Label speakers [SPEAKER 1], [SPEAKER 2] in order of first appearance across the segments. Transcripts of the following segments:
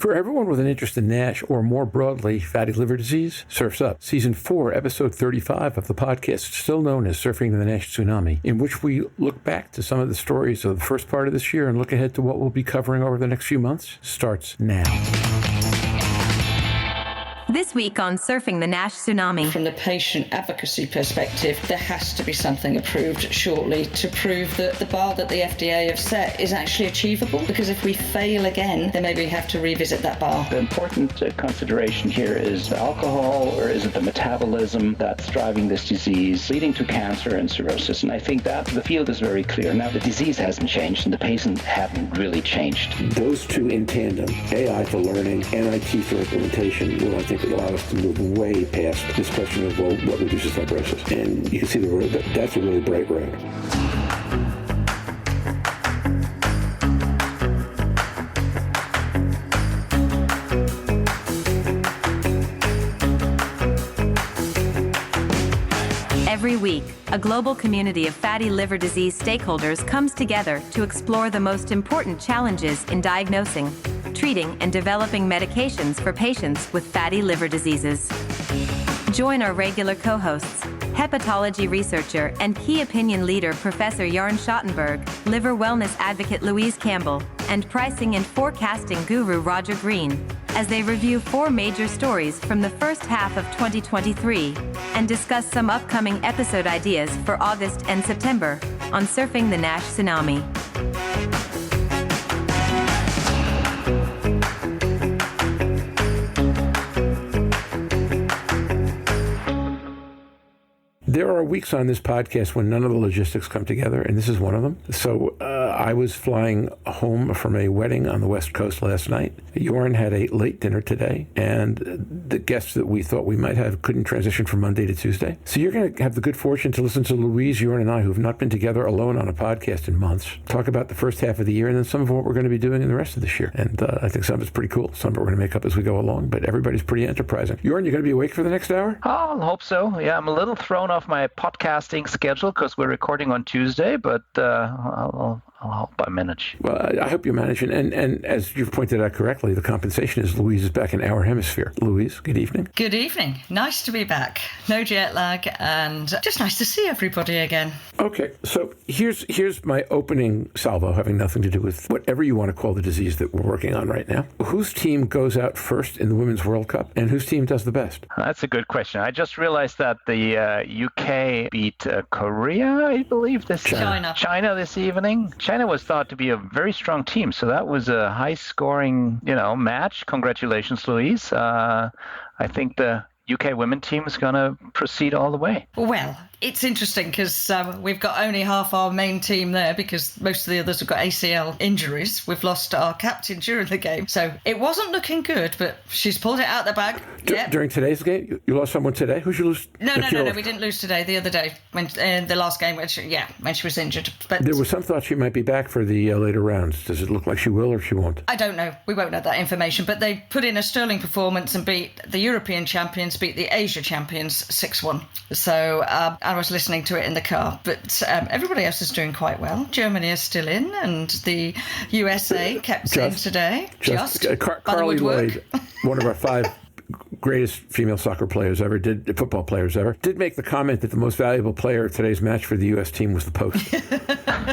[SPEAKER 1] For everyone with an interest in NASH or more broadly fatty liver disease, Surf's Up, Season 4, Episode 35 of the podcast, still known as Surfing the NASH Tsunami, in which we look back to some of the stories of the first part of this year and look ahead to what we'll be covering over the next few months, starts now.
[SPEAKER 2] This week on Surfing the NASH Tsunami.
[SPEAKER 3] From the patient advocacy perspective, there has to be something approved shortly to prove that the bar that the FDA have set is actually achievable, because if we fail again, then maybe we have to revisit that bar.
[SPEAKER 4] The important consideration here is alcohol, or is it the metabolism that's driving this disease, leading to cancer and cirrhosis? And I think that the field is very clear. Now, the disease hasn't changed and the patient haven't really changed.
[SPEAKER 1] Those two in tandem, AI for learning, NIT for implementation, will, I think, allow us to move way past this question of, well, what reduces fibrosis. And you can see the road, that's a really bright road.
[SPEAKER 2] Every week, a global community of fatty liver disease stakeholders comes together to explore the most important challenges in diagnosing, treating, and developing medications for patients with fatty liver diseases. Join our regular co-hosts, hepatology researcher and key opinion leader Professor Jörn Schattenberg, liver wellness advocate Louise Campbell, and pricing and forecasting guru Roger Green, as they review 4 major stories from the first half of 2023 and discuss some upcoming episode ideas for August and September on Surfing the NASH Tsunami.
[SPEAKER 1] There are weeks on this podcast when none of the logistics come together, and this is one of them. So I was flying home from a wedding on the West Coast last night. Jörn had a late dinner today, and the guests that we thought we might have couldn't transition from Monday to Tuesday. So you're going to have the good fortune to listen to Louise, Jörn, and I, who've not been together alone on a podcast in months, talk about the first half of the year and then some of what we're going to be doing in the rest of this year. And I think some of it's pretty cool. Some of it we're going to make up as we go along, but everybody's pretty enterprising. Jörn, you're going to be awake for the next hour?
[SPEAKER 4] I'll hope so. Yeah, I'm a little thrown off my podcasting schedule because we're recording on Tuesday, but I'll hope I manage.
[SPEAKER 1] Well, I hope you manage. And as you've pointed out correctly, the compensation is Louise is back in our hemisphere. Louise, good evening.
[SPEAKER 3] Good evening. Nice to be back. No jet lag, and just nice to see everybody again.
[SPEAKER 1] Okay, so here's my opening salvo, having nothing to do with whatever you want to call the disease that we're working on right now. Whose team goes out first in the Women's World Cup, and whose team does the best?
[SPEAKER 4] That's a good question. I just realized that the UK beat Korea, I believe, China this evening. China was thought to be a very strong team, so that was a high-scoring, match. Congratulations, Louise. I think the UK women team is going to proceed all the way.
[SPEAKER 3] Well, it's interesting because we've got only half our main team there because most of the others have got ACL injuries. We've lost our captain during the game. So it wasn't looking good, but she's pulled it out the bag.
[SPEAKER 1] During today's game? You lost someone today? Who'd you lose?
[SPEAKER 3] No, we didn't lose today. The other day, when the last game, when she was injured. But
[SPEAKER 1] there was some thought she might be back for the later rounds. Does it look like she will or she won't?
[SPEAKER 3] I don't know. We won't know that information. But they put in a sterling performance and beat the European champions, beat the Asia champions 6-1. So I was listening to it in the car, but everybody else is doing quite well. Germany is still in, and the USA kept in today.
[SPEAKER 1] Carly Lloyd, one of our 5 greatest female soccer players ever, football players ever, did make the comment that the most valuable player of today's match for the U.S. team was the post.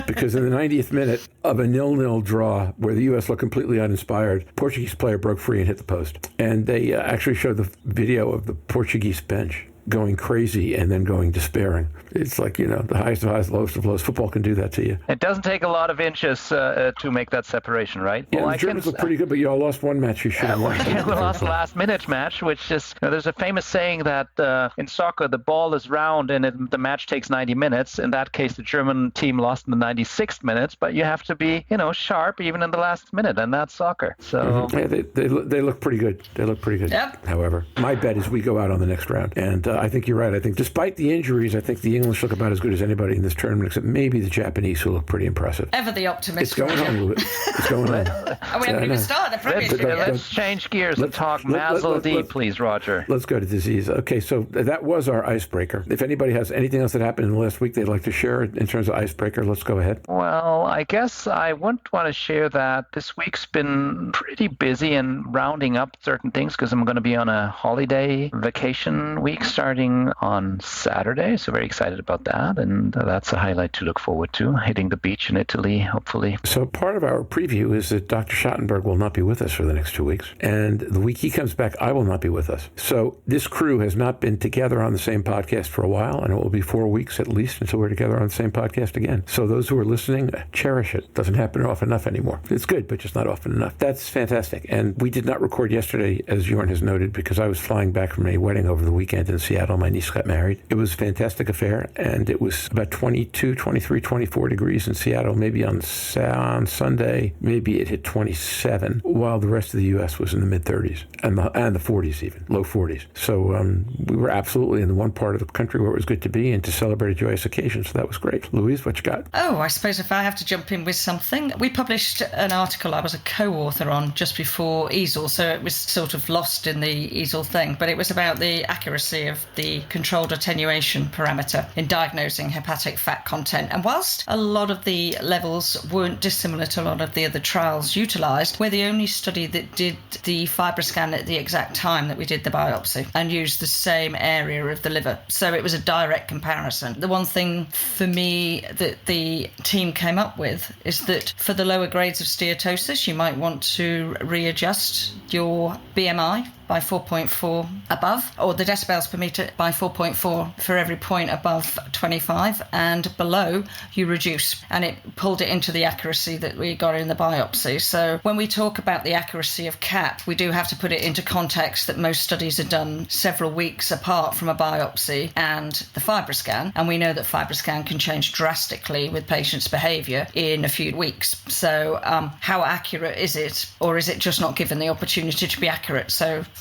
[SPEAKER 1] Because in the 90th minute of a 0-0 draw where the U.S. looked completely uninspired, Portuguese player broke free and hit the post. And they actually showed the video of the Portuguese bench going crazy and then going despairing. It's like, the highest of highs, lowest of lows. Football can do that to you.
[SPEAKER 4] It doesn't take a lot of inches to make that separation, right?
[SPEAKER 1] Yeah, the Germans look pretty good, but you all lost one match you should have won.
[SPEAKER 4] We lost the last-minute match, which is, there's a famous saying that in soccer, the ball is round and the match takes 90 minutes. In that case, the German team lost in the 96th minutes, but you have to be, sharp even in the last minute, and that's soccer. So
[SPEAKER 1] yeah, they look pretty good. They look pretty good.
[SPEAKER 3] Yep.
[SPEAKER 1] However, my bet is we go out on the next round. And I think you're right. I think despite the injuries, I think the English look about as good as anybody in this tournament, except maybe the Japanese, who look pretty impressive.
[SPEAKER 3] Ever the optimist.
[SPEAKER 1] It's going on a little bit. It's going on.
[SPEAKER 3] And we haven't even started the Premier League.
[SPEAKER 4] Let's change gears and talk Mazel D, please, Roger.
[SPEAKER 1] Let's go to disease. Okay, so that was our icebreaker. If anybody has anything else that happened in the last week they'd like to share in terms of icebreaker, let's go ahead.
[SPEAKER 4] Well, I guess I wouldn't want to share that. This week's been pretty busy and rounding up certain things because I'm going to be on a holiday vacation week starting on Saturday, so very excited about that, and that's a highlight to look forward to, hitting the beach in Italy, hopefully.
[SPEAKER 1] So part of our preview is that Dr. Schattenberg will not be with us for the next 2 weeks, and the week he comes back, I will not be with us. So this crew has not been together on the same podcast for a while, and it will be 4 weeks at least until we're together on the same podcast again. So those who are listening, cherish it. Doesn't happen often enough anymore. It's good, but just not often enough. That's fantastic. And we did not record yesterday, as Jörn has noted, because I was flying back from a wedding over the weekend in Seattle. My niece got married. It was a fantastic affair, and it was about 22, 23, 24 degrees in Seattle. Maybe on Sunday, maybe it hit 27, while the rest of the U.S. was in the mid-30s and the 40s even, low 40s. So we were absolutely in the one part of the country where it was good to be and to celebrate a joyous occasion. So that was great. Louise, what you got?
[SPEAKER 3] Oh, I suppose if I have to jump in with something, we published an article I was a co-author on just before EASL, so it was sort of lost in the EASL thing, but it was about the accuracy of the controlled attenuation parameter in diagnosing hepatic fat content. And whilst a lot of the levels weren't dissimilar to a lot of the other trials utilised, we're the only study that did the FibroScan at the exact time that we did the biopsy and used the same area of the liver. So it was a direct comparison. The one thing for me that the team came up with is that for the lower grades of steatosis, you might want to readjust your BMI by 4.4 above, or the decibels per metre by 4.4 for every point above 25, and below you reduce. And it pulled it into the accuracy that we got in the biopsy. So when we talk about the accuracy of CAP, we do have to put it into context that most studies are done several weeks apart from a biopsy and the FibroScan, and we know that FibroScan can change drastically with patients' behaviour in a few weeks. So how accurate is it, or is it just not given the opportunity to be accurate?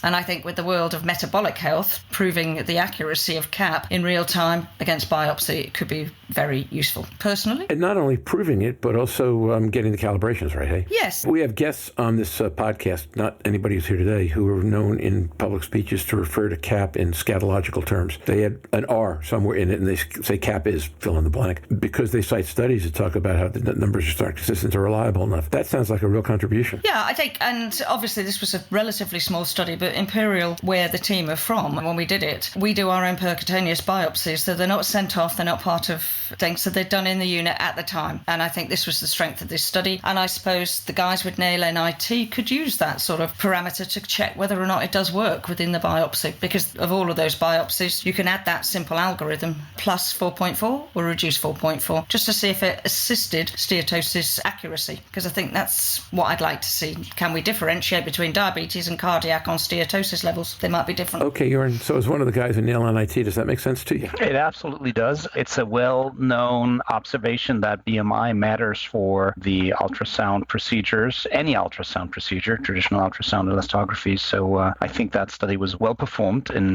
[SPEAKER 3] And I think with the world of metabolic health, proving the accuracy of CAP in real time against biopsy could be very useful, personally.
[SPEAKER 1] And not only proving it, but also getting the calibrations right, hey?
[SPEAKER 3] Yes.
[SPEAKER 1] We have guests on this podcast, not anybody who's here today, who are known in public speeches to refer to CAP in scatological terms. They had an R somewhere in it, and they say CAP is fill in the blank, because they cite studies that talk about how the numbers are not consistent or reliable enough. That sounds like a real contribution.
[SPEAKER 3] Yeah, I think, and obviously this was a relatively small study, but Imperial, where the team are from, when we did it, we do our own percutaneous biopsies, so they're not sent off, they're not part of things, so they're done in the unit at the time. And I think this was the strength of this study, and I suppose the guys with nail NIT could use that sort of parameter to check whether or not it does work within the biopsy, because of all of those biopsies, you can add that simple algorithm plus 4.4 or reduce 4.4 just to see if it assisted steatosis accuracy, because I think that's what I'd like to see. Can we differentiate between diabetes and cardiac on steatosis levels? They might be different.
[SPEAKER 1] Okay, Jörn, so as one of the guys in nail NIT, does that make sense to you?
[SPEAKER 4] It absolutely does. It's a well-known observation that BMI matters for the ultrasound procedures, any ultrasound procedure, traditional ultrasound elastography. So I think that study was well performed in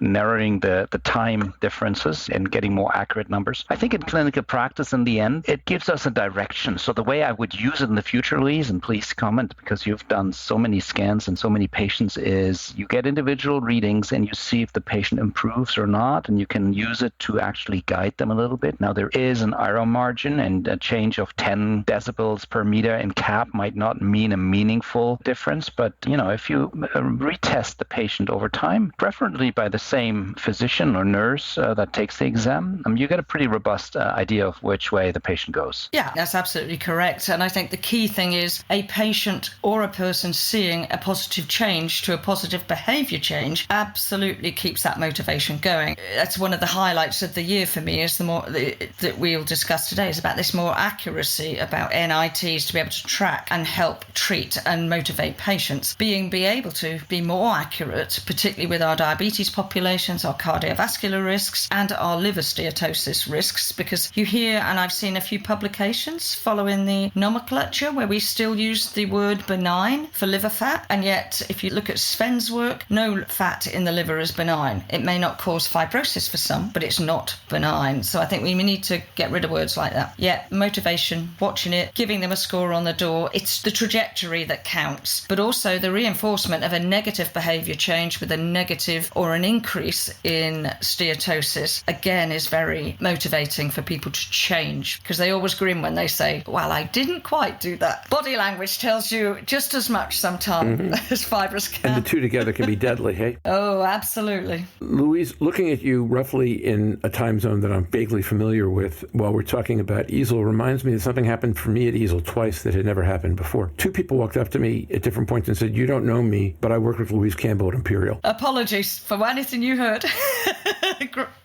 [SPEAKER 4] narrowing the time differences and getting more accurate numbers. I think in clinical practice, in the end, it gives us a direction. So the way I would use it in the future, Louise, and please comment because you've done so many scans and so many patients, is you get individual readings and you see if the patient improves or not, and you can use it to actually guide them a little bit. Now, there is an error margin, and a change of 10 decibels per meter in CAP might not mean a meaningful difference, but if you retest the patient over time, preferably by the same physician or nurse that takes the exam, you get a pretty robust idea of which way the patient goes.
[SPEAKER 3] Yeah, that's absolutely correct. And I think the key thing is a patient or a person seeing a positive change to a positive behaviour change absolutely keeps that motivation going. That's one of the highlights of the year for me, is the more that we'll discuss today, is about this more accuracy about NITs to be able to track and help treat and motivate patients. Be able to be more accurate, particularly with our diabetes populations, our cardiovascular risks, and our liver steatosis risks, because you hear, and I've seen a few publications following the nomenclature where we still use the word benign for liver fat, and yet if you look at Sven's work, no fat in the liver is benign. It may not cause fibrosis for some, but it's not benign. So I think we need to get rid of words like that. Yeah, motivation, watching it, giving them a score on the door. It's the trajectory that counts, but also the reinforcement of a negative behaviour change with a negative or an increase in steatosis, again, is very motivating for people to change, because they always grin when they say, well, I didn't quite do that. Body language tells you just as much sometimes as fibrous can.
[SPEAKER 1] And the two together can be deadly, hey?
[SPEAKER 3] Oh, absolutely.
[SPEAKER 1] Louise, looking at you roughly in a time zone that I'm vaguely familiar with while we're talking about EASL reminds me that something happened for me at EASL twice that had never happened before. Two people walked up to me at different points and said, you don't know me, but I work with Louise Campbell at Imperial.
[SPEAKER 3] Apologies for anything you heard.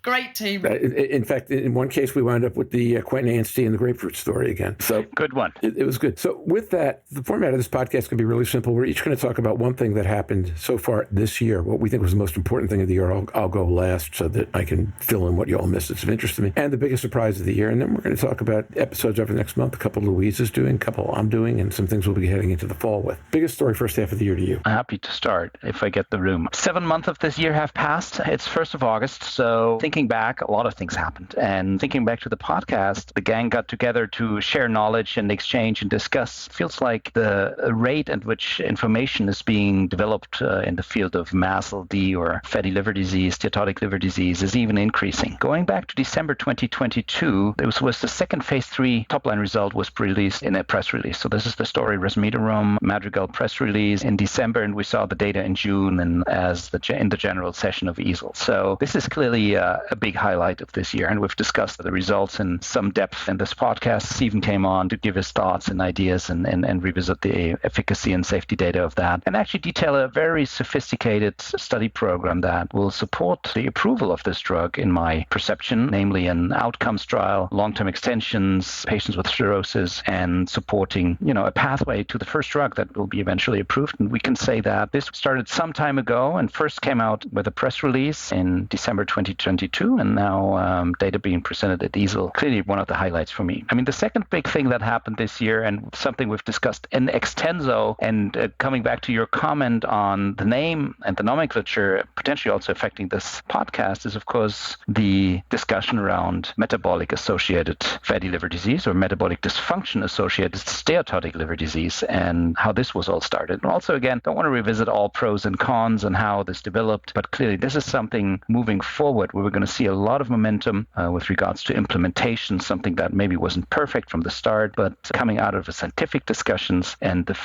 [SPEAKER 3] Great team.
[SPEAKER 1] In fact, in one case, we wound up with the Quentin Anstey and the grapefruit story again. So
[SPEAKER 4] good one.
[SPEAKER 1] It was good. So with that, the format of this podcast can be really simple. We're each going to talk about one thing that happened so far this year, what we think was the most important thing of the year. I'll go last so that I can fill in what you all missed. It's of interest to me. And the biggest surprise of the year. And then we're going to talk about episodes over the next month. A couple Louise is doing, a couple I'm doing, and some things we'll be heading into the fall with. Biggest story first half of the year to you.
[SPEAKER 4] I'm happy to start if I get the room. 7 months of this year have passed. It's 1st of August. So thinking back, a lot of things happened. And thinking back to the podcast, the gang got together to share knowledge and exchange and discuss. Feels like the rate at which information is being developed in the field of MASLD or fatty liver disease, steatotic liver disease is even increasing. Going back to December 2022, there was the second phase 3 top-line result was released in a press release. So this is the story Resmetirom Madrigal press release in December, and we saw the data in June and in the general session of EASL. So this is clearly a big highlight of this year, and we've discussed the results in some depth in this podcast. Stephen came on to give his thoughts and ideas and revisit the efficacy and safety data of that, and actually detail a very sophisticated study program that will support the approval of this drug in my perception, namely an outcomes trial, long-term extensions, patients with cirrhosis, and supporting, a pathway to the first drug that will be eventually approved. And we can say that this started some time ago and first came out with a press release in December 2022, and now data being presented at EASL, clearly one of the highlights for me. I mean, the second big thing that happened this year, and something we've discussed in extenso, and coming back to your comment on the name and the nomenclature potentially also affecting this podcast, is of course the discussion around metabolic associated fatty liver disease or metabolic dysfunction associated steatotic liver disease, and how this was all started. And also, again, don't want to revisit all pros and cons and how this developed, but clearly this is something moving forward where we're going to see a lot of momentum with regards to implementation, something that maybe wasn't perfect from the start, but coming out of the scientific discussions and the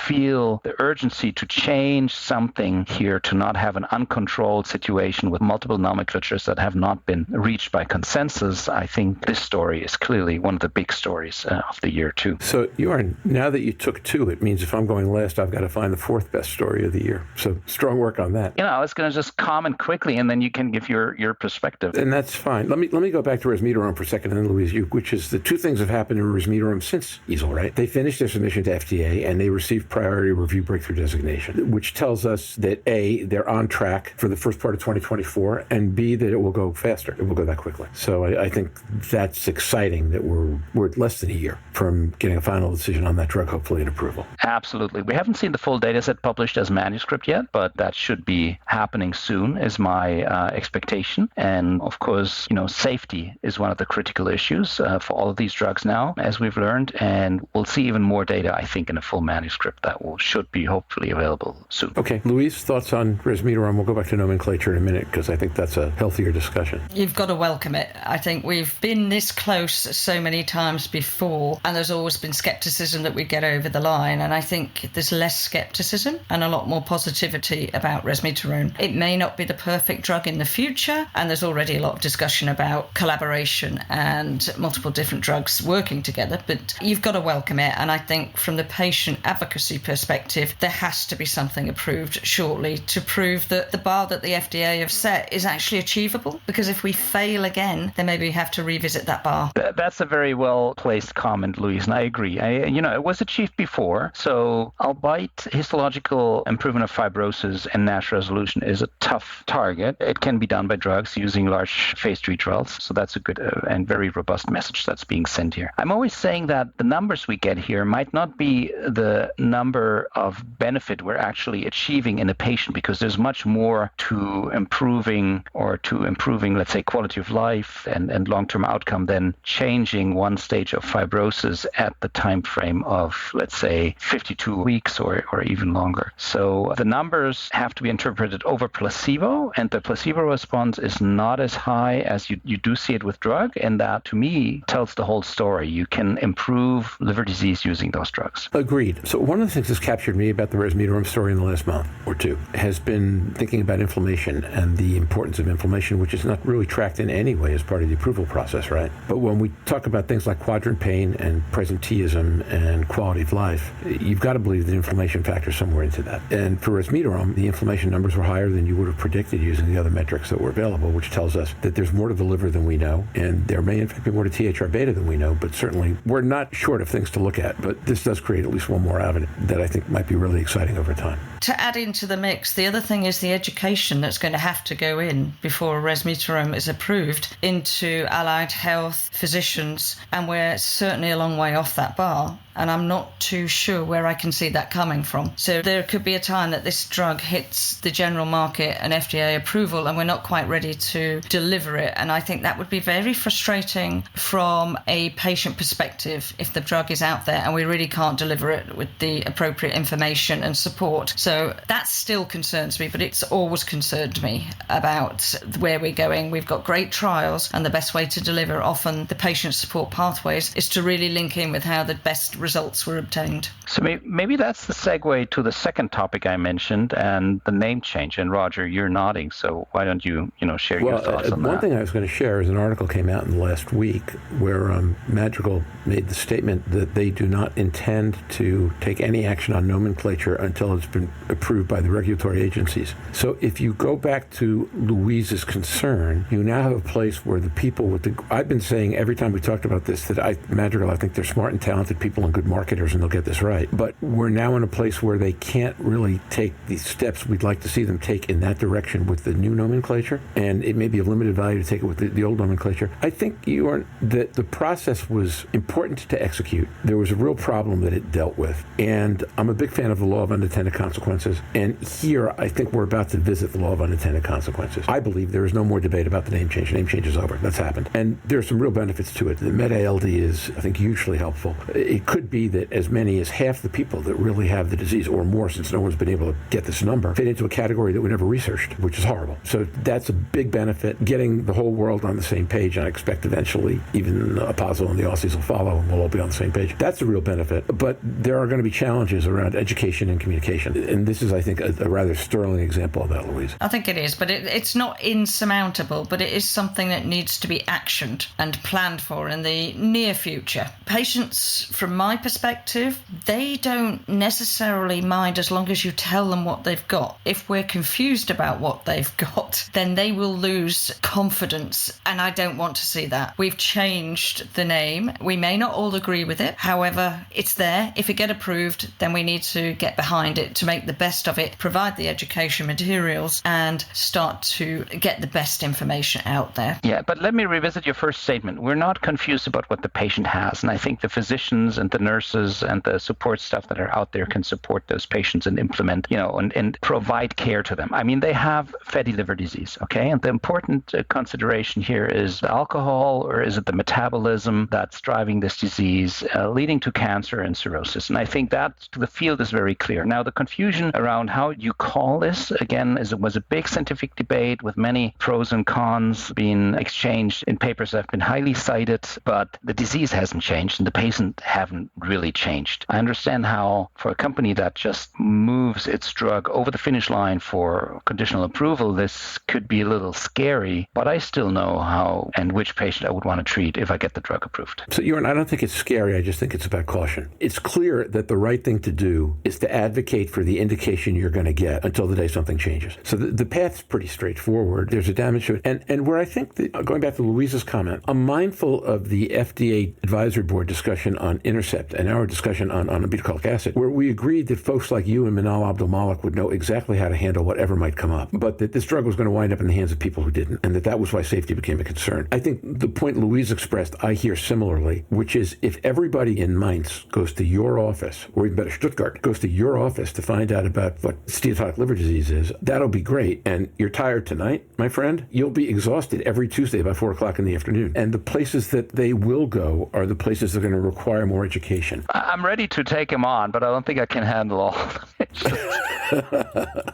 [SPEAKER 4] urgency to change something here, to not have an uncontrolled situation with multiple nomenclatures that have not been reached by consensus. I think this story is clearly one of the big stories of the year too.
[SPEAKER 1] So Jörn, now that you took two, it means if I'm going last, I've got to find the fourth best story of the year. So strong work on that.
[SPEAKER 4] I was going to just comment quickly, and then you can give your perspective.
[SPEAKER 1] And that's fine. Let me go back to Resmetirom for a second, and then Louise, which is the two things have happened in Resmetirom since EASL, right? They finished their submission to FDA, and they received priority review breakthrough designation, which tells us that A, they're on track for the first part of 2024, and B, that it will go faster. It will go that quickly. So I think that's exciting that we're less than a year from getting a final decision on that drug, hopefully, and approval.
[SPEAKER 4] Absolutely. We haven't seen the full data set published as manuscript yet, but that should be happening soon is my expectation. And of course, safety is one of the critical issues for all of these drugs now, as we've learned, and we'll see even more data, I think, in a full manuscript that should be hopefully available soon.
[SPEAKER 1] Okay. Louise, thoughts on Resmetirom? We'll go back to nomenclature in a minute because I think that's a healthier discussion.
[SPEAKER 3] You've got to welcome it. I think we've been this close so many times before, and there's always been skepticism that we get over the line, and I think there's less skepticism and a lot more positivity about Resmetirom. It may not be the perfect drug in the future, and there's already a lot of discussion about collaboration and multiple different drugs working together, but you've got to welcome it. And I think from the patient advocacy perspective, there has to be something approved shortly to prove that the bar that the FDA have set is actually achievable, because if we fail again, then maybe we have to revisit that bar.
[SPEAKER 4] That's a very well-placed comment, Louise, and I agree. It was achieved before, so albeit histological improvement of fibrosis and NASH resolution is a tough target, it can be done by drugs using large phase 3 trials, so that's a good and very robust message that's being sent here. I'm always saying that the numbers we get here might not be the number of benefit we're actually achieving saving in a patient, because there's much more to improving, let's say, quality of life and long-term outcome than changing one stage of fibrosis at the time frame of, let's say, 52 weeks or even longer. So the numbers have to be interpreted over placebo, and the placebo response is not as high as you do see it with drug, and that, to me, tells the whole story. You can improve liver disease using those drugs.
[SPEAKER 1] Agreed. So one of the things that's captured me about the Resmetirom story in the last month or two has been thinking about inflammation and the importance of inflammation, which is not really tracked in any way as part of the approval process, right? But when we talk about things like quadrant pain and presenteeism and quality of life, you've got to believe that inflammation factors somewhere into that. And for Resmetirom, the inflammation numbers were higher than you would have predicted using the other metrics that were available, which tells us that there's more to the liver than we know, and there may in fact be more to THR beta than we know, but certainly we're not short of things to look at. But this does create at least one more avenue that I think might be really exciting over time.
[SPEAKER 3] To add into the mix, the other thing is the education that's going to have to go in before Resmetirom is approved into allied health physicians, and we're certainly a long way off that bar. And I'm not too sure where I can see that coming from. So there could be a time that this drug hits the general market and FDA approval, and we're not quite ready to deliver it. And I think that would be very frustrating from a patient perspective if the drug is out there and we really can't deliver it with the appropriate information and support. So that still concerns me, but it's always concerned me about where we're going. We've got great trials, and the best way to deliver often the patient support pathways is to really link in with how the best results were obtained.
[SPEAKER 4] So maybe that's the segue to the second topic I mentioned, and the name change. And Roger, you're nodding, so why don't you share your thoughts on that?
[SPEAKER 1] One thing I was going to share is an article came out in the last week where Madrigal made the statement that they do not intend to take any action on nomenclature until it's been approved by the regulatory agencies. So if you go back to Louise's concern, you now have a place where the people with the... I've been saying every time we talked about this that Madrigal, I think they're smart and talented people and good marketers, and they'll get this right. But we're now in a place where they can't really take the steps we'd like to see them take in that direction with the new nomenclature, and it may be of limited value to take it with the old nomenclature. I think that the process was important to execute. There was a real problem that it dealt with, and I'm a big fan of the law of unintended consequences, and here I think we're about to visit the law of unintended consequences. I believe there is no more debate about the name change. The name change is over. That's happened. And there's some real benefits to it. The meta-ALD is, I think, hugely helpful. It could be that as many as half the people that really have the disease, or more since no one's been able to get this number, fit into a category that we never researched, which is horrible. So that's a big benefit, getting the whole world on the same page, and I expect eventually even Apostle and the Aussies will follow and we'll all be on the same page. That's a real benefit. But there are going to be challenges around education and communication. And this is, I think, a rather sterling example of that, Louise.
[SPEAKER 3] I think it is, but it's not insurmountable, but it is something that needs to be actioned and planned for in the near future. Patients, from my perspective, they don't necessarily mind as long as you tell them what they've got. If we're confused about what they've got, then they will lose confidence, and I don't want to see that. We've changed the name. We may not all agree with it. However, it's there. If it get approved, then we need to get behind it to make the best of it, provide the education materials, and start to get the best information out there.
[SPEAKER 4] Yeah, but let me revisit your first statement. We're not confused about what the patient has, and I think the physicians and the nurses and the support staff that are out there can support those patients and implement, and provide care to them. I mean, they have fatty liver disease, okay? And the important consideration here is the alcohol, or is it the metabolism that's driving this disease, leading to cancer and cirrhosis? And I think that the field is very clear. Now, the confusion around how you call this, again, was a big scientific debate with many pros and cons being exchanged in papers that have been highly cited, but the disease hasn't changed and the patient haven't really changed. I understand how, for a company that just moves its drug over the finish line for conditional approval, this could be a little scary, but I still know how and which patient I would want to treat if I get the drug approved.
[SPEAKER 1] So, Jörn, I don't think it's scary. I just think it's about caution. It's clear that the right thing to do is to advocate for the indication you're going to get until the day something changes. So the path's pretty straightforward. There's a damage to it. And where I think, going back to Louise's comment, I'm mindful of the FDA advisory board discussion on Intercept concept and our discussion on obeticholic acid, where we agreed that folks like you and Manal Abdul-Malik would know exactly how to handle whatever might come up, but that this drug was going to wind up in the hands of people who didn't, and that was why safety became a concern. I think the point Louise expressed, I hear similarly, which is if everybody in Mainz goes to your office, or even better, Stuttgart, goes to your office to find out about what steatotic liver disease is, that'll be great. And you're tired tonight, my friend, you'll be exhausted every Tuesday by 4 o'clock in the afternoon. And the places that they will go are the places that are going to require more education.
[SPEAKER 4] I'm ready to take him on, but I don't think I can handle all of it.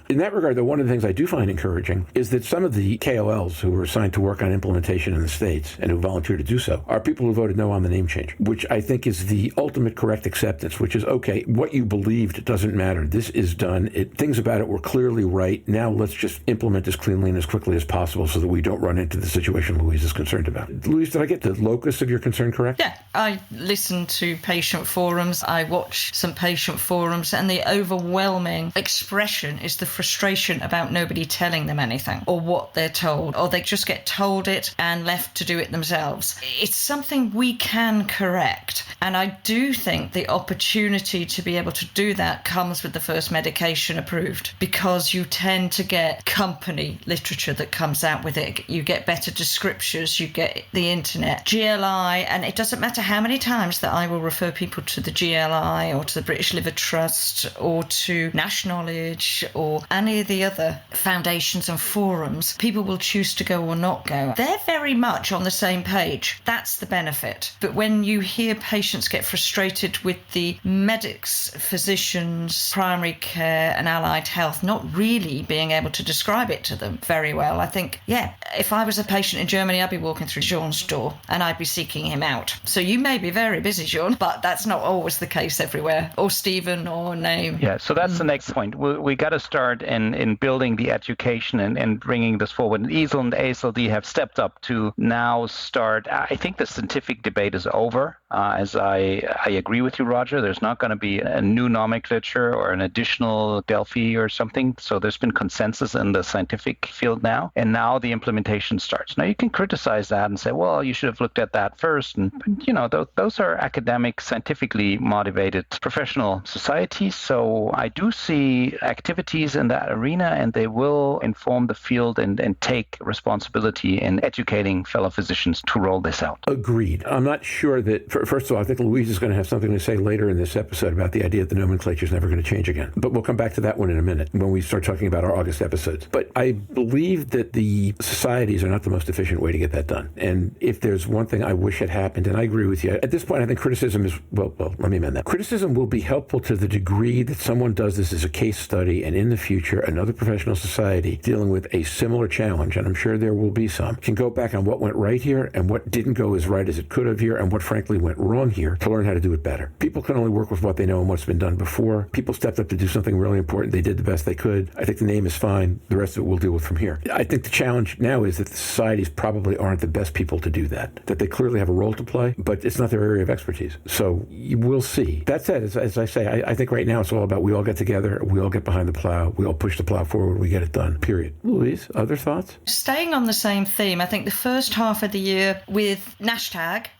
[SPEAKER 1] In that regard, though, one of the things I do find encouraging is that some of the KOLs who were assigned to work on implementation in the States and who volunteered to do so are people who voted no on the name change, which I think is the ultimate correct acceptance, which is, okay, what you believed doesn't matter. This is done. Things about it were clearly right. Now let's just implement as cleanly and as quickly as possible so that we don't run into the situation Louise is concerned about. Louise, did I get the locus of your concern correct?
[SPEAKER 3] Yeah, I listen to patient forums. I watch some patient forums, and the overwhelming expression is the frustration about nobody telling them anything or what they're told, or they just get told it and left to do it themselves. It's something we can correct, and I do think the opportunity to be able to do that comes with the first medication approved, because you tend to get company literature that comes out with it. You get better descriptions, you get the internet, GLI, and it doesn't matter how many times that I will refer people to the GLI or to the British Liver Trust or to NASH Knowledge or any of the other foundations and forums. People will choose to go or not go. They're very much on the same page. That's the benefit. But when you hear patients get frustrated with the medics, physicians, primary care and allied health not really being able to describe it to them very well, I think, yeah, if I was a patient in Germany, I'd be walking through Jörn's door and I'd be seeking him out. So you may be very busy, Jörn, but that's not always the case everywhere. Or Stephen or Naeem.
[SPEAKER 4] Yeah, so that's the next point. We got to start in building the education and bringing this forward. And EASL and ASLD have stepped up to now start. I think the scientific debate is over. As I agree with you, Roger, there's not going to be a new nomenclature or an additional Delphi or something. So there's been consensus in the scientific field now, and now the implementation starts. Now you can criticize that and say, well, you should have looked at that first. And you know, those are academic, scientifically motivated professional societies. So I do see activities in that arena, and they will inform the field and take responsibility in educating fellow physicians to roll this out.
[SPEAKER 1] Agreed. I'm not sure that, first of all, I think Louise is going to have something to say later in this episode about the idea that the nomenclature is never going to change again. But we'll come back to that one in a minute when we start talking about our August episodes. But I believe that the societies are not the most efficient way to get that done. And if there's one thing I wish had happened, and I agree with you, at this point I think criticism is, well, let me amend that. Criticism will be helpful to the degree that someone does this as a case study, and in the future another professional society dealing with a similar challenge, and I'm sure there will be some, can go back on what went right here and what didn't go as right as it could have here and what frankly went wrong here to learn how to do it better. People can only work with what they know and what's been done before. People stepped up to do something really important. They did the best they could. I think the name is fine. The rest of it we'll deal with from here. I think the challenge now is that the societies probably aren't the best people to do that they clearly have a role to play, but it's not their area of expertise. So we'll see. That said, as I say, I think right now it's all about we all get together, we all get behind the plow, we all push the plow forward, we get it done, period. Louise, other thoughts?
[SPEAKER 3] Staying on the same theme, I think the first half of the year with NASH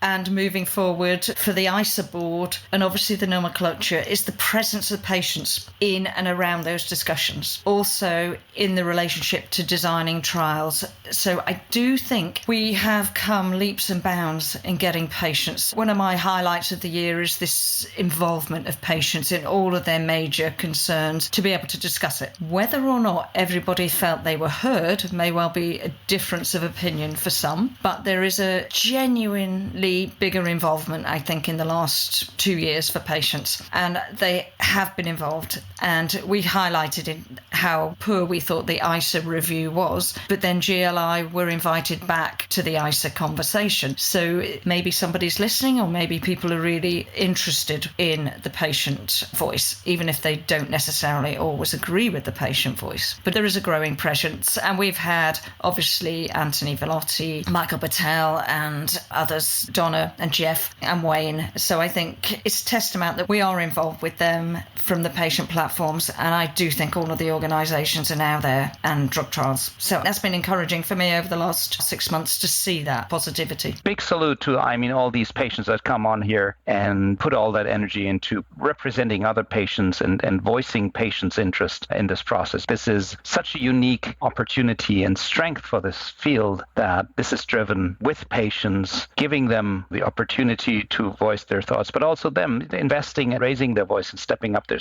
[SPEAKER 3] and moving forward for the ISA board and obviously the nomenclature is the presence of patients in and around those discussions. Also in the relationship to designing trials. So I do think we have come leaps and bounds in getting patients. One of my highlights of the year is this involvement of patients in all of their major concerns to be able to discuss it. Whether or not everybody felt they were heard may well be a difference of opinion for some, but there is a genuinely bigger involvement, I think, in the last 2 years for patients, and they have been involved. And we highlighted in how poor we thought the ISA review was, but then GLI were invited back to the ISA conversation. So maybe somebody's listening, or maybe people are really interested in the patient voice, even if they don't necessarily always agree with the patient voice. But there is a growing presence, and we've had obviously Anthony Velotti, Michael Battelle and others, Donna and Jeff, and Wayne. So I think it's testament that we are involved with them from the patient platforms, and I do think all of the organisations are now there and drug trials. So that's been encouraging for me over the last 6 months to see that positivity.
[SPEAKER 4] Big salute to, all these patients that come on here and put all that energy into representing other patients and voicing patients' interest in this process. This is such a unique opportunity and strength for this field that this is driven with patients, giving them the opportunity to voice their thoughts, but also them investing and raising their voice and stepping up their.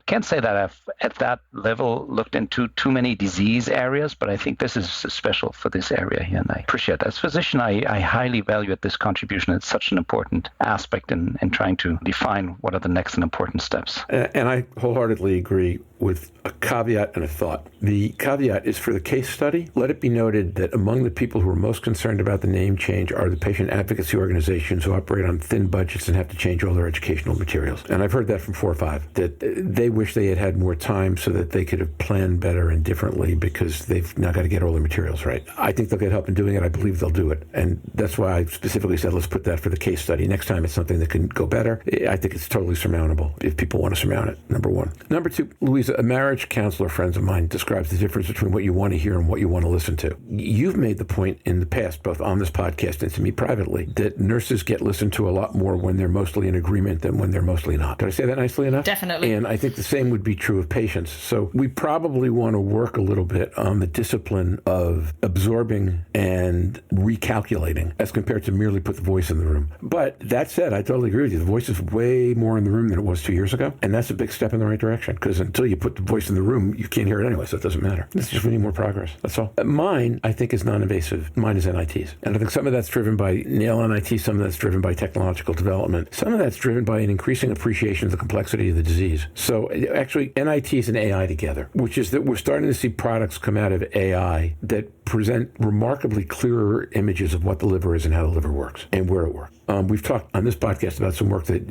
[SPEAKER 4] Can't say that I've at that level looked into too many disease areas, but I think this is special for this area here, and I appreciate that. As a physician, I highly value this contribution. It's such an important aspect in trying to define what are the next and important steps.
[SPEAKER 1] And I wholeheartedly agree with a caveat and a thought. The caveat is for the case study. Let it be noted that among the people who are most concerned about the name change are the patient advocacy organizations who operate on thin budgets and have to change all their educational materials. And I've heard that from 4 or 5, that they wish they had more time so that they could have planned better and differently because they've now got to get all their materials right. I think they'll get help in doing it. I believe they'll do it. And that's why I specifically said, let's put that for the case study. Next time it's something that can go better. I think it's totally surmountable if people want to surmount it, number one. Number two, Louise, a marriage counselor friend of mine describes the difference between what you want to hear and what you want to listen to. You've made the point in the past, both on this podcast and to me privately, that nurses get listened to a lot more when they're mostly in agreement than when they're mostly not. Did I say that nicely enough?
[SPEAKER 3] Definitely.
[SPEAKER 1] And I think the same would be true of patients. So we probably want to work a little bit on the discipline of absorbing and recalculating as compared to merely put the voice in the room. But that said, I totally agree with you. The voice is way more in the room than it was 2 years ago. And that's a big step in the right direction, because until you put the voice in the room, you can't hear it anyway, so it doesn't matter. It's just we need more progress. That's all. Mine, I think, is non-invasive. Mine is NITs. And I think some of that's driven by nail NITs, some of that's driven by technological development. Some of that's driven by an increasing appreciation of the complexity of the disease. So actually, NITs and AI together, which is that we're starting to see products come out of AI that present remarkably clearer images of what the liver is and how the liver works and where it works. We've talked on this podcast about some work that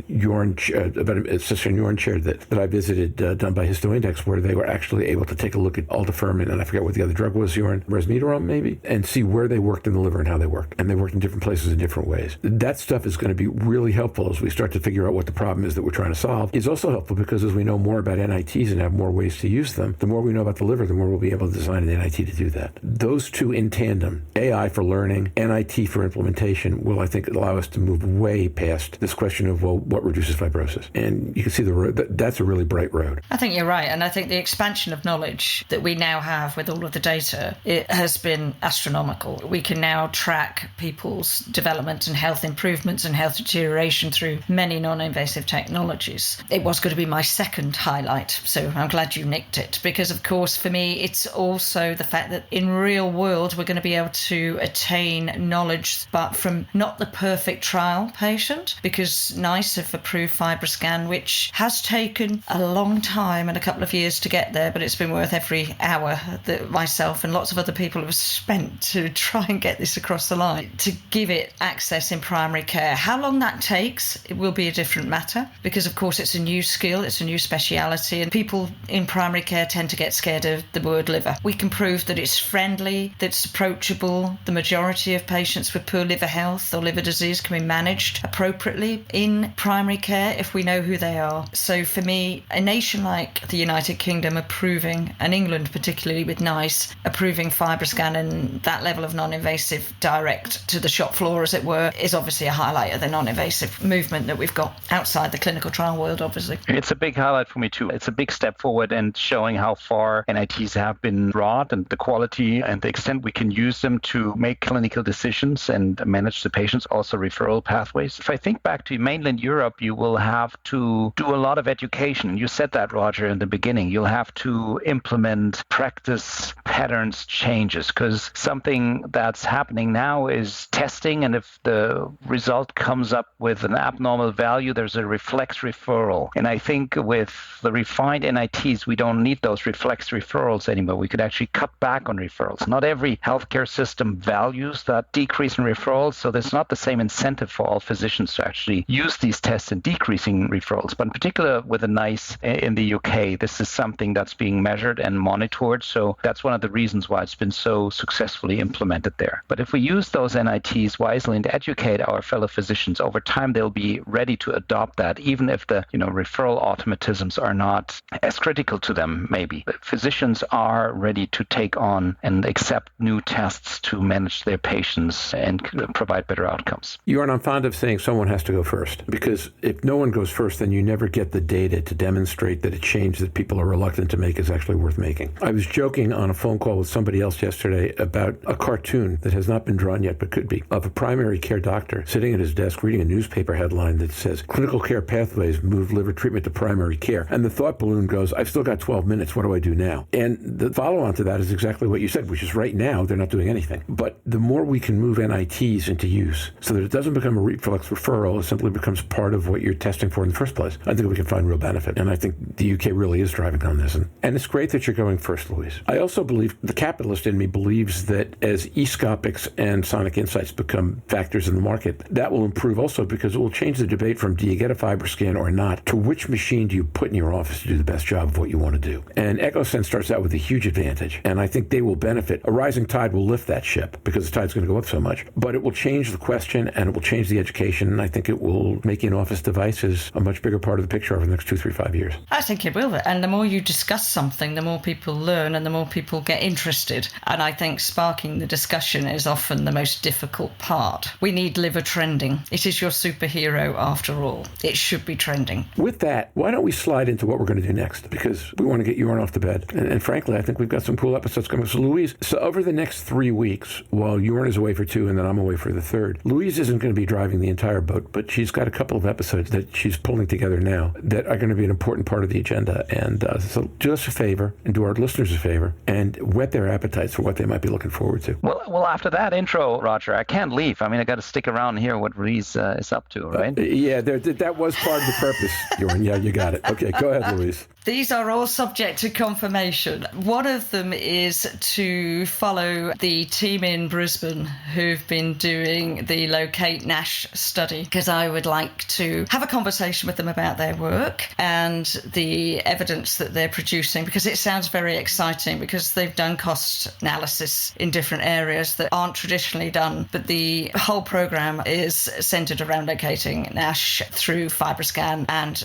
[SPEAKER 1] about a session Jörn chaired that I visited, done by HistoIndex, where they were actually able to take a look at aldafermin, and I forget what the other drug was, Jörn, Resmetirom maybe, and see where they worked in the liver and how they worked. And they worked in different places in different ways. That stuff is going to be really helpful as we start to figure out what the problem is that we're trying to solve. It's also helpful because as we know more about NITs and have more ways to use them, the more we know about the liver, the more we'll be able to design an NIT to do that. Those two in tandem, AI for learning, NIT for implementation, will, I think, allow us to move way past this question of, well, what reduces fibrosis? And you can see that's a really bright road.
[SPEAKER 3] I think you're right. And I think the expansion of knowledge that we now have with all of the data, it has been astronomical. We can now track people's development and health improvements and health deterioration through many non-invasive technologies. It was going to be my second highlight, so I'm glad you nicked it, because of course for me it's also the fact that in real world we're going to be able to attain knowledge, but from not the perfect trial patient, because NICE have approved FibroScan, which has taken a long time and a couple of years to get there, but it's been worth every hour that myself and lots of other people have spent to try and get this across the line, to give it access in primary care. How long that takes, it will be a different matter, because of course it's a new skill, it's a new speciality, and people in primary care tend to get scared of the word liver. We can prove that it's friendly, that it's approachable. The majority of patients with poor liver health or liver disease can be managed appropriately in primary care if we know who they are. So for me, a nation like the United Kingdom approving, and England particularly with NICE, approving FibroScan and that level of non-invasive direct to the shop floor, as it were, is obviously a highlight of the non-invasive movement that we've got outside the clinical trial world, obviously.
[SPEAKER 4] It's a big highlight for me too. It's a big step forward and showing how far NITs have been brought and the quality and the extent we can use them to make clinical decisions and manage the patients, also referral pathways. If I think back to mainland Europe, you will have to do a lot of education. You said that, Roger, in the beginning. You'll have to implement practice patterns changes, because something that's happening now is testing, and if the result comes up with an abnormal value, there's a reflex referral. And I think with the refined NITs, we don't need those reflex referrals anymore. We could actually cut back on referrals, Not every healthcare system values that decrease in referrals, so there's not the same incentive for all physicians to actually use these tests in decreasing referrals. But in particular with the NICE in the UK, this is something that's being measured and monitored, so that's one of the reasons why it's been so successfully implemented there. But if we use those NITs wisely and educate our fellow physicians, over time they'll be ready to adopt that, even if the referral automatisms are not as critical to them, maybe. But physicians are ready to take on and accept new tests to manage their patients and provide better outcomes.
[SPEAKER 1] Jörn, I'm fond of saying someone has to go first, because if no one goes first, then you never get the data to demonstrate that a change that people are reluctant to make is actually worth making. I was joking on a phone call with somebody else yesterday about a cartoon that has not been drawn yet, but could be, of a primary care doctor sitting at his desk reading a newspaper headline that says, clinical care pathways move liver treatment to primary care. And the thought balloon goes, I've still got 12 minutes. What do I do now? And the follow-on to that is exactly what you said, which is right now they're not doing anything. But the more we can move NITs into use so that it doesn't become a reflex referral, it simply becomes part of what you're testing for in the first place, I think we can find real benefit. And I think the UK really is driving on this. And it's great that you're going first, Louise. I also believe, the capitalist in me believes that as eScopics and Sonic Insights become factors in the market, that will improve also, because it will change the debate from do you get a FibroScan or not to which machine do you put in your office to do the best job of what you want to do. And EchoSense starts out with a huge advantage, and I think they will benefit. A rising tide will lift that ship because the tide's going to go up so much, but it will change the question and it will change the education, and I think it will make in-office devices a much bigger part of the picture over the next 2, 3, 5 years.
[SPEAKER 3] I think it will, and the more you discuss something, the more people learn and the more people get interested, and I think sparking the discussion is often the most difficult part. We need liver trending. It is your superhero after all. It should be trending.
[SPEAKER 1] With that, why don't we slide into what we're going to do next, because we want to get Jörn off the bed, and frankly, I think we've got some cool episodes coming. So Louise, over the next 3 weeks, while Jörn is away for 2 and then I'm away for the 3rd, Louise isn't going to be driving the entire boat, but she's got a couple of episodes that she's pulling together now that are going to be an important part of the agenda. And so do us a favor and do our listeners a favor and whet their appetites for what they might be looking forward to.
[SPEAKER 4] Well, after that intro, Roger, I can't leave. I mean, I got to stick around and hear what Louise is up to, right?
[SPEAKER 1] Yeah, that was part of the purpose, Jörn. Yeah, you got it. Okay, go ahead, Louise.
[SPEAKER 3] These are all subject to confirmation. One of them is to follow the team in Brisbane who've been doing the Locate NASH study, because I would like to have a conversation with them about their work and the evidence that they're producing, because it sounds very exciting, because they've done cost analysis in different areas that aren't traditionally done, but the whole program is centered around locating NASH through FibroScan and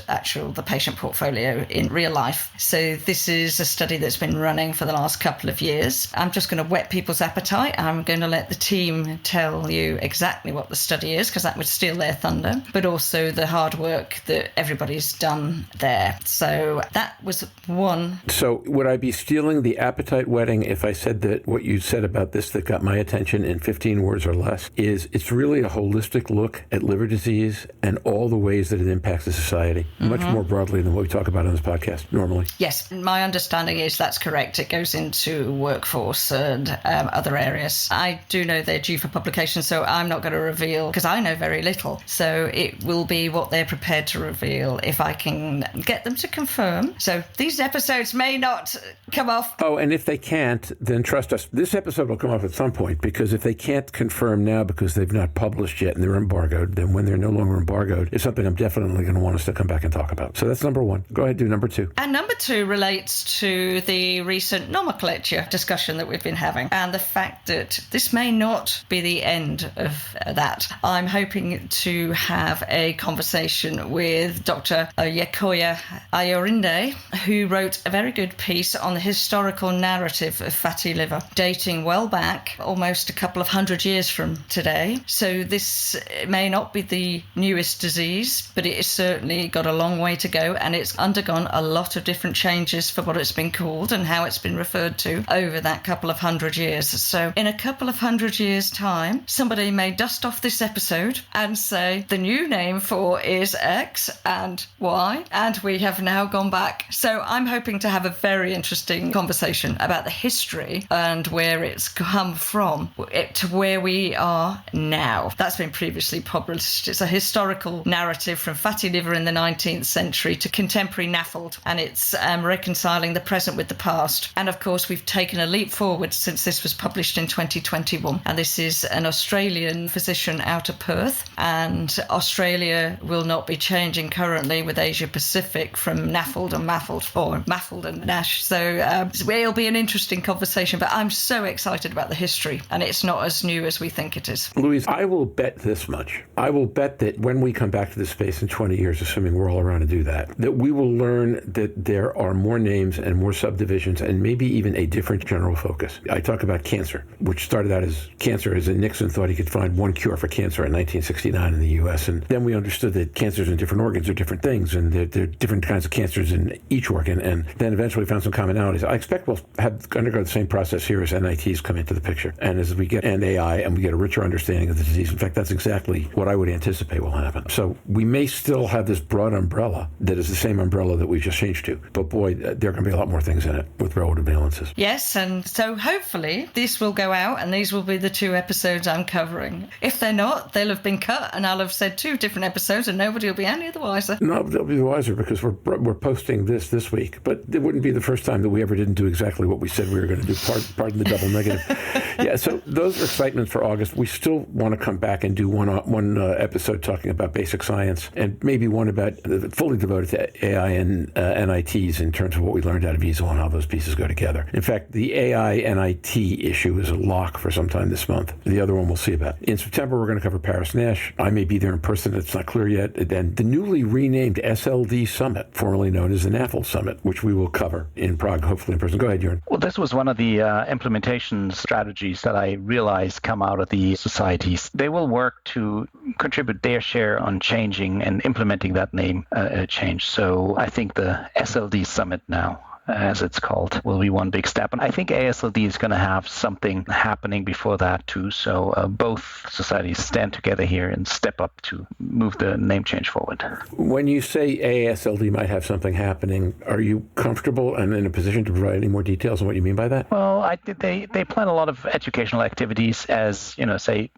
[SPEAKER 3] the patient portfolio in real life. So this is a study that's been running for the last couple of years. I'm just going to whet people's appetite. I'm going to let the team tell you exactly what the study is, because that would steal their thunder, but also the hard work that everybody's done there. So that was one.
[SPEAKER 1] So would I be stealing the appetite whetting if I said that what you said about this that got my attention in 15 words or less is it's really a holistic look at liver disease and all the ways that it impacts the society, much more broadly than what we talk about on this podcast normally?
[SPEAKER 3] Yes, my understanding is that's correct. It goes into workforce and other areas. I do know they're due for publication, so I'm not going to reveal, because I know very little. So it will be what they're prepared to reveal if I can get them to confirm. So these episodes may not come off.
[SPEAKER 1] Oh, and if they can't, then trust us, this episode will come off at some point, because if they can't confirm now because they've not published yet and they're embargoed, then when they're no longer embargoed, it's something I'm definitely going to want us to come back and talk about. So that's number one. Go ahead, do number two.
[SPEAKER 3] And number two relates to the recent nomenclature discussion that we've been having and the fact that this may not be the end of that. I'm hoping to have a conversation with Dr. Yakoya Ayorinde, who wrote a very good piece on the historical narrative of fatty liver, dating well back, almost a couple of 100 years from today. So this may not be the newest disease, but it has certainly got a long way to go, and it's undergone a lot of different changes for what it's been called and how it's been referred to over that couple of 100 years. So in a couple of 100 years' time, somebody may dust off this episode and say the new name for is X and Y, and we have now gone back. So I'm hoping to have a very interesting conversation about the history and where it's come from to where we are now. That's been previously published. It's a historical narrative from fatty liver in the 19th century to contemporary NAFLD, and it's reconciling the present with the past. And of course, we've taken a leap forward forward since this was published in 2021. And this is an Australian physician out of Perth. And Australia will not be changing currently with Asia Pacific from NAFLD and MAFLD, or MAFLD and NASH. So it'll be an interesting conversation, but I'm so excited about the history, and it's not as new as we think it is.
[SPEAKER 1] Louise, I will bet this much. I will bet that when we come back to this space in 20 years, assuming we're all around to do that we will learn that there are more names and more subdivisions and maybe even a different general focus. I talk about cancer, which started out as cancer as in Nixon thought he could find one cure for cancer in 1969 in the U.S. And then we understood that cancers in different organs are different things, and there are different kinds of cancers in each organ. And then eventually found some commonalities. I expect we'll undergo the same process here as NITs come into the picture. And as we get AI and we get a richer understanding of the disease, in fact, that's exactly what I would anticipate will happen. So we may still have this broad umbrella that is the same umbrella that we just changed to. But boy, there are going to be a lot more things in it with relative valences.
[SPEAKER 3] Yes, and so hopefully this will go out and these will be the 2 episodes I'm covering. If they're not, they'll have been cut and I'll have said 2 different episodes and nobody will be any the wiser.
[SPEAKER 1] No, they'll be the wiser because we're posting this week. But it wouldn't be the first time that we ever didn't do exactly what we said we were going to do. Pardon the double negative. Yeah, so those are excitements for August. We still want to come back and do one episode talking about basic science and maybe one about fully devoted to AI and NITs in terms of what we learned out of EASL and how those pieces go together. In fact, the AI NIT issue is a lock for some time this month. The other one we'll see about. In September, we're going to cover Paris NASH. I may be there in person. It's not clear yet. And the newly renamed SLD Summit, formerly known as the NAFLD Summit, which we will cover in Prague, hopefully in person. Go ahead, Jörn.
[SPEAKER 4] Well, this was one of the implementation strategies that I realized come out of the societies. They will work to contribute their share on changing and implementing that name change. So I think the SLD Summit now, as it's called, will be one big step. And I think ASLD is going to have something happening before that too. So both societies stand together here and step up to move the name change forward.
[SPEAKER 1] When you say ASLD might have something happening, are you comfortable and in a position to provide any more details on what you mean by that?
[SPEAKER 4] Well, they plan a lot of educational activities, as say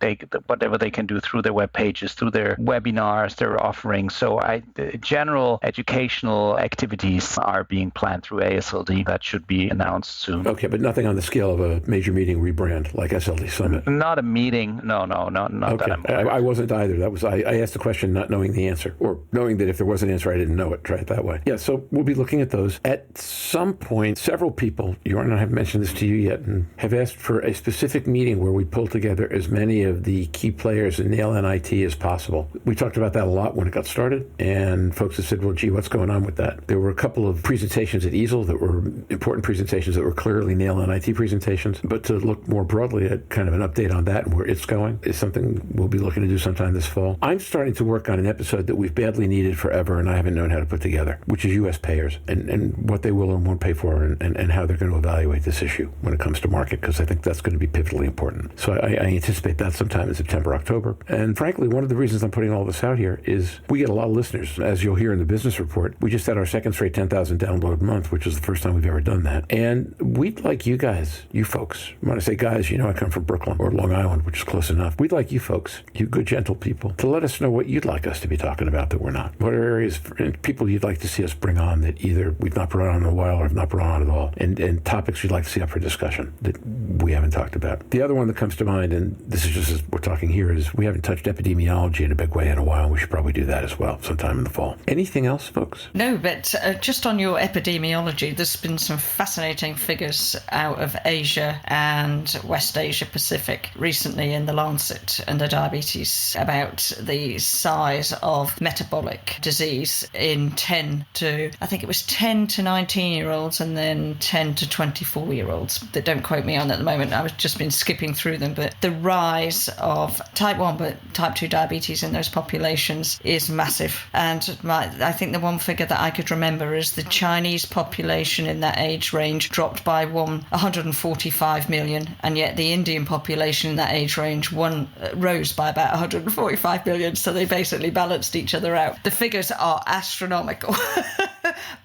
[SPEAKER 4] whatever they can do through their web pages, through their webinars, their offerings. So the general educational activities are being planned through ASLD. That should be announced soon.
[SPEAKER 1] Okay, but nothing on the scale of a major meeting rebrand like SLD Summit.
[SPEAKER 4] Not a meeting. No, not
[SPEAKER 1] okay.
[SPEAKER 4] that.
[SPEAKER 1] I wasn't either. That was I asked the question not knowing the answer, or knowing that if there was an answer, I didn't know it. Try it that way. Yeah, so we'll be looking at those. At some point, several people, Jörn and I haven't mentioned this to you yet, and have asked for a specific meeting where we pull together as many of the key players in nail NIT as possible. We talked about that a lot when it got started, and folks have said, well, gee, what's going on with that? There were a couple of presentations at EASL that were important presentations that were clearly nail NIT presentations, but to look more broadly at kind of an update on that and where it's going is something we'll be looking to do sometime this fall. I'm starting to work on an episode that we've badly needed forever and I haven't known how to put together, which is U.S. payers and what they will and won't pay for and how they're going to evaluate this issue when it comes to market, because I think that's going to be pivotally important. So I anticipate that sometime in September, October. And frankly, one of the reasons I'm putting all this out here is we get a lot of listeners. As you'll hear in the business report, we just had our second straight 10,000 download month, which is the first time we've ever done that. And we'd like you guys, you folks, when I say guys, I come from Brooklyn or Long Island, which is close enough. We'd like you folks, you good, gentle people, to let us know what you'd like us to be talking about that we're not. What are areas and people you'd like to see us bring on that either we've not brought on in a while or have not brought on at all, and topics you'd like to see up for discussion that we haven't talked about. The other one that comes to mind, and this is just as we're talking here, is we haven't touched epidemiology in a big way in a while, and we should probably do that as well sometime in the fall. Anything else, folks?
[SPEAKER 3] No, but just on your epidemiology, there's been some fascinating figures out of Asia and West Asia Pacific recently in the Lancet and the Diabetes about the size of metabolic disease in 10 to 19-year-olds and then 10 to 24-year-olds. That don't quote me on at the moment. I've just been skipping through them, but the rise of type 1 but type 2 diabetes in those populations is massive. And I think the one figure that I could remember is the Chinese population in that age range dropped by 145 million, and yet the Indian population in that age range rose by about 145 million, so they basically balanced each other out. The figures are astronomical.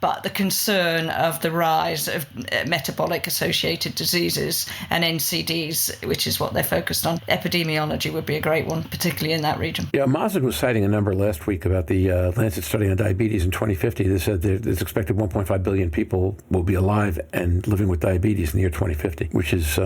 [SPEAKER 3] but the concern of the rise of metabolic associated diseases and NCDs, which is what they're focused on. Epidemiology would be a great one, particularly in that region.
[SPEAKER 1] Yeah, Mazen was citing a number last week about the Lancet study on diabetes in 2050. They said there's expected 1.5 billion people will be alive and living with diabetes in the year 2050, which is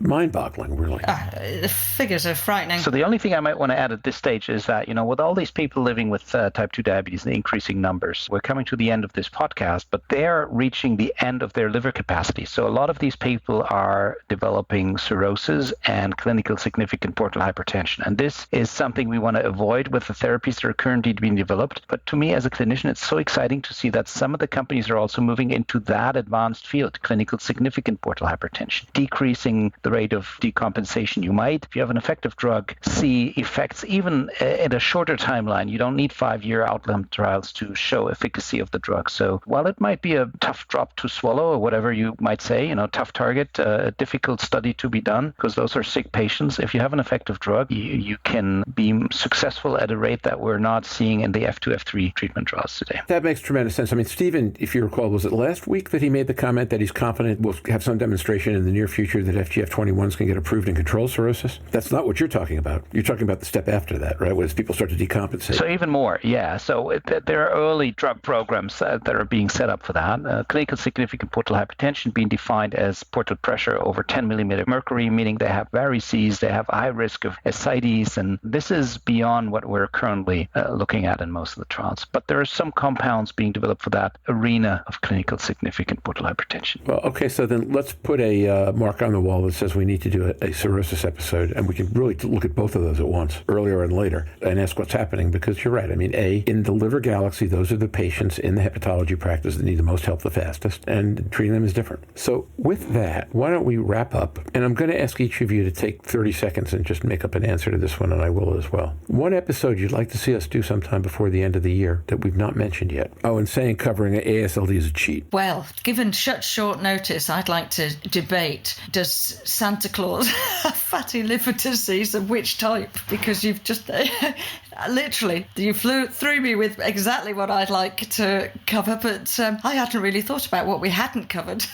[SPEAKER 1] mind-boggling, really.
[SPEAKER 3] The figures are frightening.
[SPEAKER 4] So the only thing I might want to add at this stage is that, with all these people living with type 2 diabetes in increasing numbers, we're coming to the end of this podcast, but they're reaching the end of their liver capacity. So a lot of these people are developing cirrhosis and clinical significant portal hypertension. And this is something we want to avoid with the therapies that are currently being developed. But to me, as a clinician, it's so exciting to see that some of the companies are also moving into that advanced field, clinical significant portal hypertension, decreasing the rate of decompensation. You might, if you have an effective drug, see effects even at a shorter timeline. You don't need 5-year outcome trials to show efficacy of the drug. So while it might be a tough drop to swallow or whatever you might say, tough target, a difficult study to be done because those are sick patients, if you have an effective drug, you can be successful at a rate that we're not seeing in the F2, F3 treatment trials today.
[SPEAKER 1] That makes tremendous sense. I mean, Stephen, if you recall, was it last week that he made the comment that he's confident we'll have some demonstration in the near future that FGF21s can get approved in controlled cirrhosis? That's not what you're talking about. You're talking about the step after that, right? As people start to decompensate.
[SPEAKER 4] So even more, yeah. So there are early drug programs that are being set up for that. Clinical significant portal hypertension being defined as portal pressure over 10 millimeter mercury, meaning they have varices, they have a high risk of ascites, and this is beyond what we're currently looking at in most of the trials. But there are some compounds being developed for that arena of clinical significant portal hypertension.
[SPEAKER 1] Well, okay, so then let's put a mark on the wall that says we need to do a cirrhosis episode, and we can really look at both of those at once, earlier and later, and ask what's happening, because you're right. I mean, in the liver galaxy, those are the patients in the hepatology practice that need the most help the fastest, and treating them is different. So with that, why don't we wrap up? And I'm going to ask each of you to take 30 seconds and just make up an answer to this one, and I will as well. One episode you'd like to see us do sometime before the end of the year that we've not mentioned yet. Oh, and saying covering ASLD is a cheat.
[SPEAKER 3] Well, given such short notice, I'd like to debate, does Santa Claus have fatty liver disease and which type? Because you've just literally, you flew through me with exactly what I'd like to cover, but I hadn't really thought about what we hadn't covered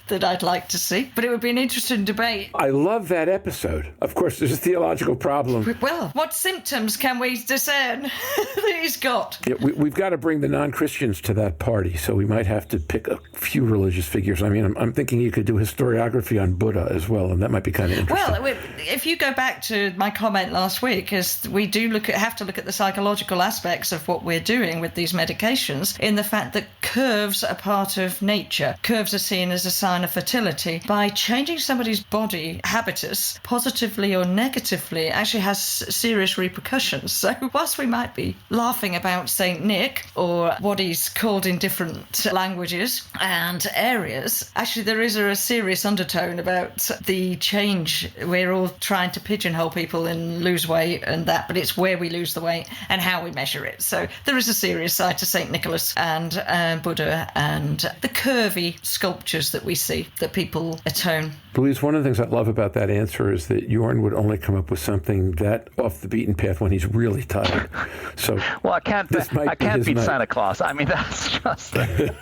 [SPEAKER 3] that I'd like to see. But it would be an interesting debate.
[SPEAKER 1] I love that episode. Of course, there's a theological problem.
[SPEAKER 3] Well, what symptoms can we discern that he's got?
[SPEAKER 1] Yeah, we've got to bring the non-Christians to that party, so we might have to pick a few religious figures. I mean, I'm thinking you could do historiography on Buddha as well, and that might be kind of interesting.
[SPEAKER 3] Well, if you go back to my comment last week, is we do have to look at the psychological aspects of what we're doing with these medications, in the fact that curves are part of nature. Curves are seen as a sign of fertility. By changing somebody's body habitus, positively or negatively, actually has serious repercussions. So whilst we might be laughing about Saint Nick or what he's called in different languages and areas, actually there is a serious undertone about the change. We're all trying to pigeonhole people and lose weight and that, but it's where we lose the weight and how we measure it. So there is a serious side to St. Nicholas and Buddha and the curvy sculptures that we see that people atone.
[SPEAKER 1] Louise, one of the things I love about that answer is that Jörn would only come up with something that off the beaten path when he's really tired. So,
[SPEAKER 4] well, I can't beat Santa Claus. I mean, that's just. I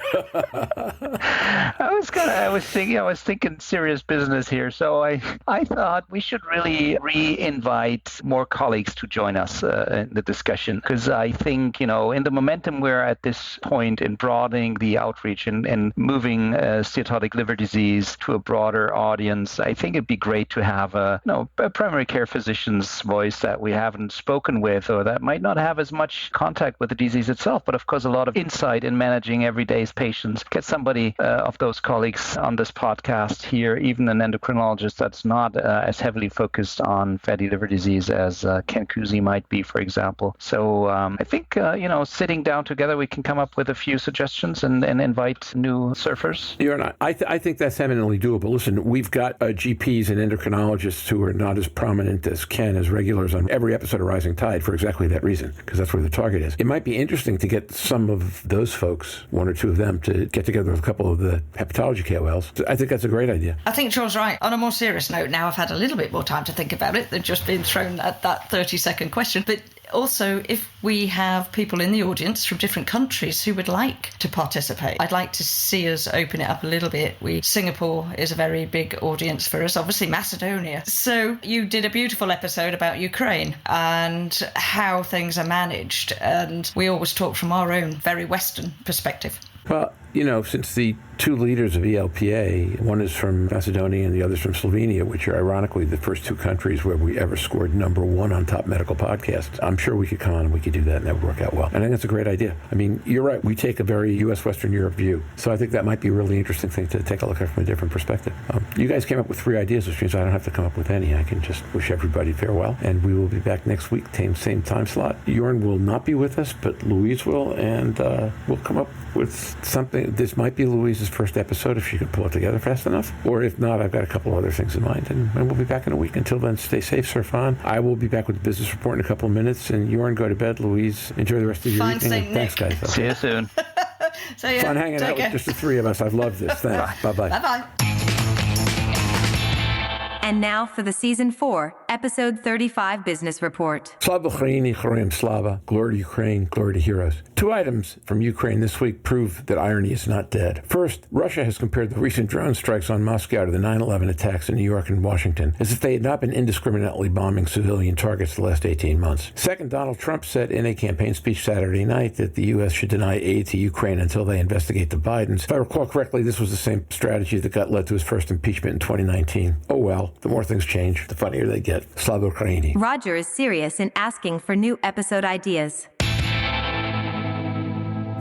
[SPEAKER 4] was thinking serious business here. So I thought we should really re-invite more colleagues to join us in the discussion, because I think in the momentum we're at this point in broadening the outreach and moving steatotic liver disease to a broader audience. I think it'd be great to have a primary care physician's voice that we haven't spoken with, or that might not have as much contact with the disease itself, but of course a lot of insight in managing everyday's patients. Get somebody of those colleagues on this podcast here, even an endocrinologist that's not as heavily focused on fatty liver disease as Ken Kusi might be, for example. So I think sitting down together, we can come up with a few suggestions and invite new surfers.
[SPEAKER 1] I think that's eminently doable. Listen, we've got GPs and endocrinologists who are not as prominent as Ken as regulars on every episode of Rising Tide for exactly that reason, because that's where the target is. It might be interesting to get some of those folks, one or two of them, to get together with a couple of the hepatology KOLs. I think that's a great idea.
[SPEAKER 3] I think Joel's right. On a more serious note, now I've had a little bit more time to think about it than just being thrown at that 30-second question, but also, if we have people in the audience from different countries who would like to participate, I'd like to see us open it up a little bit. Singapore is a very big audience for us, obviously Macedonia. So you did a beautiful episode about Ukraine and how things are managed, and we always talk from our own very Western perspective.
[SPEAKER 1] Well, since the two leaders of ELPA, one is from Macedonia and the other is from Slovenia, which are ironically the first two countries where we ever scored number one on top medical podcasts, I'm sure we could come on and we could do that and that would work out well. And I think that's a great idea. I mean, you're right. We take a very U.S. Western Europe view. So I think that might be a really interesting thing to take a look at from a different perspective. You guys came up with 3 ideas, which means I don't have to come up with any. I can just wish everybody farewell. And we will be back next week, same time slot. Jörn will not be with us, but Louise will, and we'll come up with something. This might be Louise's first episode if she can pull it together fast enough. Or if not, I've got a couple of other things in mind, and we'll be back in a week. Until then, stay safe, surf on. I will be back with the business report in a couple of minutes, and Jörn, go to bed. Louise, enjoy the rest of your evening. And thanks, guys.
[SPEAKER 4] See you soon.
[SPEAKER 1] Fun hanging out with just the 3 of us. I've loved this. Thanks. Bye-bye.
[SPEAKER 3] Bye-bye.
[SPEAKER 2] And now for the Season 4, Episode 35 Business Report.
[SPEAKER 1] Slava Ukraini, Heroyam Slava. Glory to Ukraine, glory to heroes. 2 items from Ukraine this week prove that irony is not dead. First, Russia has compared the recent drone strikes on Moscow to the 9/11 attacks in New York and Washington, as if they had not been indiscriminately bombing civilian targets the last 18 months. Second, Donald Trump said in a campaign speech Saturday night that the U.S. should deny aid to Ukraine until they investigate the Bidens. If I recall correctly, this was the same strategy that led to his first impeachment in 2019. Oh well, the more things change, the funnier they get. Slava Ukraini.
[SPEAKER 2] Roger is serious in asking for new episode ideas.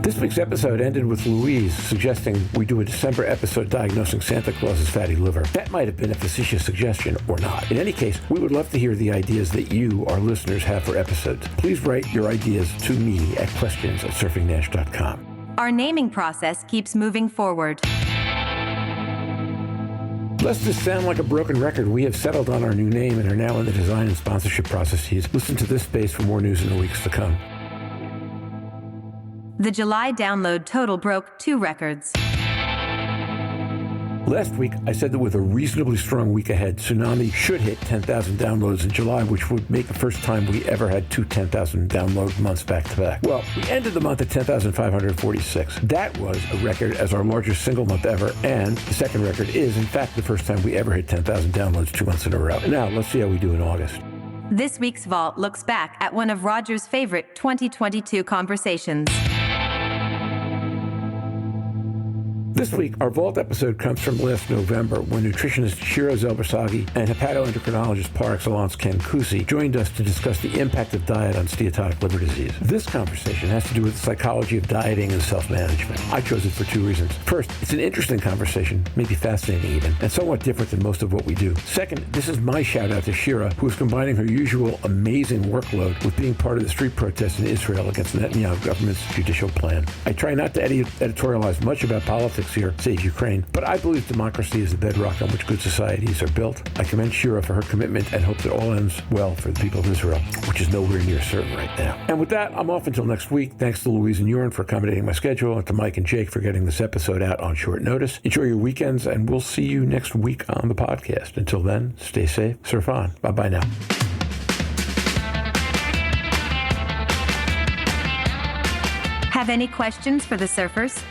[SPEAKER 1] This week's episode ended with Louise suggesting we do a December episode diagnosing Santa Claus's fatty liver. That might have been a facetious suggestion or not. In any case, we would love to hear the ideas that you, our listeners, have for episodes. Please write your ideas to me at questions@surfingnash.com.
[SPEAKER 2] Our naming process keeps moving forward.
[SPEAKER 1] Lest this sound like a broken record, we have settled on our new name and are now in the design and sponsorship processes. Listen to this space for more news in the weeks to come.
[SPEAKER 2] The July download total broke 2 records.
[SPEAKER 1] Last week, I said that with a reasonably strong week ahead, Tsunami should hit 10,000 downloads in July, which would make the first time we ever had 2 10,000 download months back-to-back. Well, we ended the month at 10,546. That was a record as our largest single month ever, and the second record is, in fact, the first time we ever hit 10,000 downloads 2 months in a row. Now, let's see how we do in August.
[SPEAKER 2] This week's Vault looks back at one of Roger's favorite 2022 conversations.
[SPEAKER 1] This week, our Vault episode comes from last November when nutritionist Shira Zelbersagi and hepatoendocrinologist par excellence Ken Kusi joined us to discuss the impact of diet on steatotic liver disease. This conversation has to do with the psychology of dieting and self-management. I chose it for 2 reasons. First, it's an interesting conversation, maybe fascinating even, and somewhat different than most of what we do. Second, this is my shout out to Shira, who is combining her usual amazing workload with being part of the street protests in Israel against the Netanyahu government's judicial plan. I try not to editorialize much about politics here, save Ukraine, but I believe democracy is the bedrock on which good societies are built. I commend Shira for her commitment and hope that all ends well for the people of Israel, which is nowhere near certain right now. And with that, I'm off until next week. Thanks to Louise and Jörn for accommodating my schedule, and to Mike and Jake for getting this episode out on short notice. Enjoy your weekends, and we'll see you next week on the podcast. Until then, stay safe, surf on. Bye-bye now.
[SPEAKER 2] Have any questions for the surfers?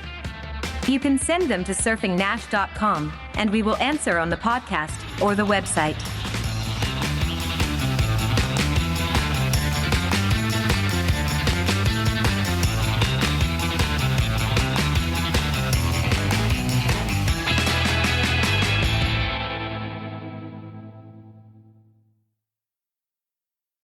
[SPEAKER 2] You can send them to surfingnash.com, and we will answer on the podcast or the website.